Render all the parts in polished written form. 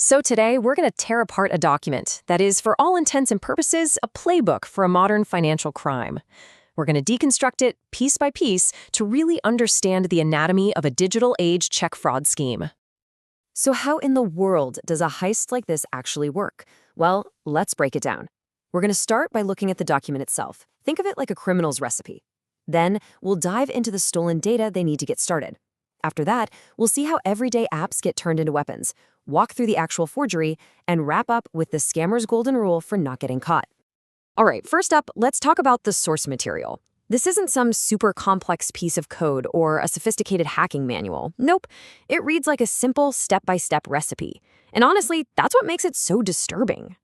So today, we're going to tear apart a document that is, for all intents and purposes, a playbook for a modern financial crime. We're going to deconstruct it piece by piece to really understand the anatomy of a digital age check fraud scheme. So how in the world does a heist like this actually work? Well, let's break it down. We're going to start by looking at the document itself. Think of it like a criminal's recipe. Then, we'll dive into the stolen data they need to get started. After that, we'll see how everyday apps get turned into weapons, walk through the actual forgery, and wrap up with the scammer's golden rule for not getting caught. All right, first up, let's talk about the source material. This isn't some super complex piece of code or a sophisticated hacking manual. Nope, it reads like a simple step-by-step recipe. And honestly, that's what makes it so disturbing.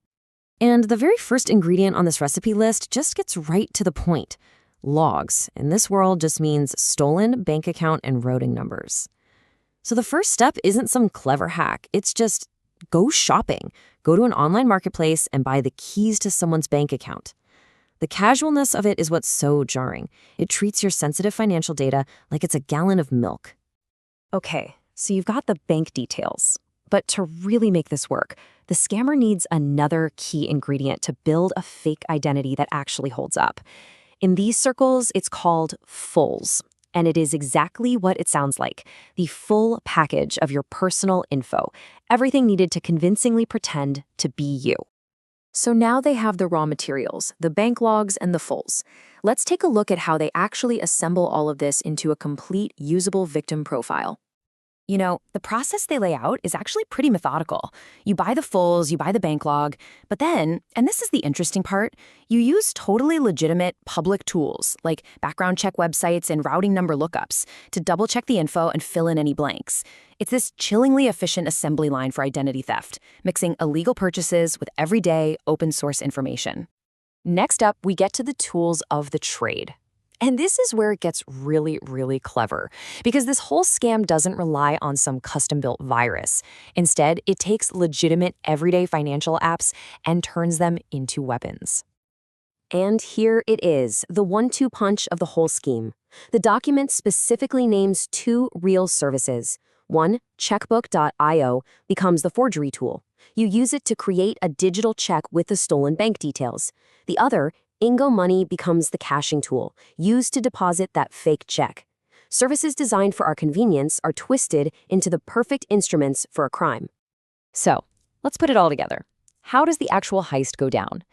And the very first ingredient on this recipe list just gets right to the point. Logs. In this world just means stolen bank account and routing numbers. So the first step isn't some clever hack. It's just go shopping. Go to an online marketplace and buy the keys to someone's bank account. The casualness of it is what's so jarring. It treats your sensitive financial data like it's a gallon of milk. Okay, so you've got the bank details. But to really make this work, the scammer needs another key ingredient to build a fake identity that actually holds up. In these circles, it's called fulls. And it is exactly what it sounds like, the full package of your personal info, everything needed to convincingly pretend to be you. So now they have the raw materials, the bank logs and the fulls. Let's take a look at how they actually assemble all of this into a complete usable victim profile. You know, the process they lay out is actually pretty methodical. You buy the fulls, you buy the bank log, but then, and this is the interesting part, you use totally legitimate public tools like background check websites and routing number lookups to double check the info and fill in any blanks. It's this chillingly efficient assembly line for identity theft, mixing illegal purchases with everyday open source information. Next up, we get to the tools of the trade. And this is where it gets really, really clever, because this whole scam doesn't rely on some custom-built virus. Instead, it takes legitimate everyday financial apps and turns them into weapons. And here it is, the one-two punch of the whole scheme. The document specifically names two real services. One, checkbook.io, becomes the forgery tool. You use it to create a digital check with the stolen bank details. The other, Ingo Money, becomes the cashing tool, used to deposit that fake check. Services designed for our convenience are twisted into the perfect instruments for a crime. So, let's put it all together. How does the actual heist go down?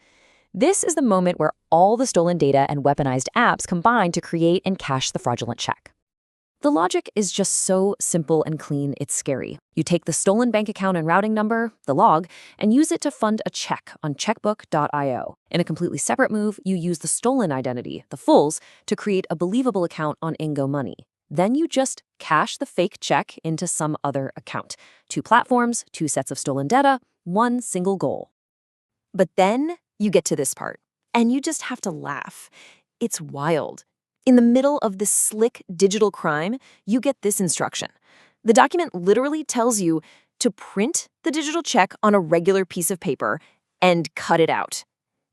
This is the moment where all the stolen data and weaponized apps combine to create and cash the fraudulent check. The logic is just so simple and clean, it's scary. You take the stolen bank account and routing number, the log, and use it to fund a check on checkbook.io. In a completely separate move, you use the stolen identity, the fulls, to create a believable account on Ingo Money. Then you just cash the fake check into some other account. Two platforms, two sets of stolen data, one single goal. But then you get to this part, and you just have to laugh. It's wild. In the middle of this slick digital crime, you get this instruction. The document literally tells you to print the digital check on a regular piece of paper and cut it out.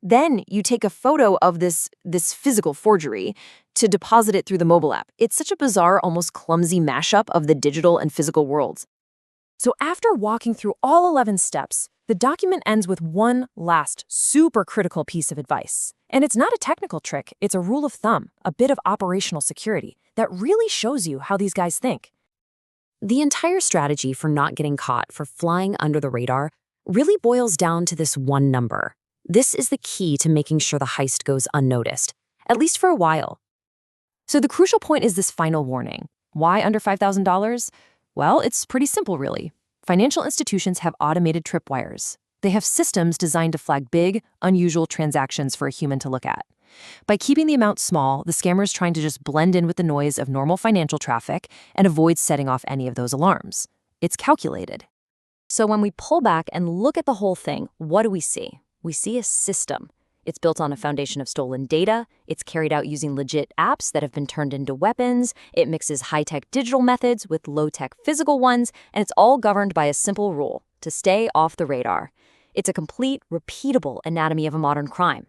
Then you take a photo of this physical forgery to deposit it through the mobile app. It's such a bizarre, almost clumsy mashup of the digital and physical worlds. So after walking through all 11 steps, the document ends with one last super critical piece of advice. And it's not a technical trick, it's a rule of thumb, a bit of operational security that really shows you how these guys think. The entire strategy for not getting caught, for flying under the radar, really boils down to this one number. This is the key to making sure the heist goes unnoticed, at least for a while. So the crucial point is this final warning. Why under $5,000? Well, it's pretty simple, really. Financial institutions have automated tripwires. They have systems designed to flag big, unusual transactions for a human to look at. By keeping the amount small, the scammer is trying to just blend in with the noise of normal financial traffic and avoid setting off any of those alarms. It's calculated. So when we pull back and look at the whole thing, what do we see? We see a system. It's built on a foundation of stolen data, it's carried out using legit apps that have been turned into weapons, it mixes high-tech digital methods with low-tech physical ones, and it's all governed by a simple rule: to stay off the radar. It's a complete, repeatable anatomy of a modern crime.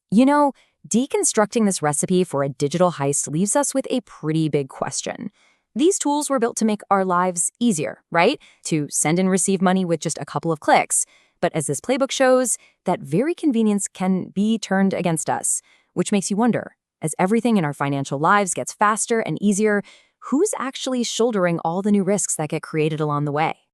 You know, deconstructing this recipe for a digital heist leaves us with a pretty big question. These tools were built to make our lives easier, right? To send and receive money with just a couple of clicks. But as this playbook shows, that very convenience can be turned against us, which makes you wonder, as everything in our financial lives gets faster and easier, who's actually shouldering all the new risks that get created along the way?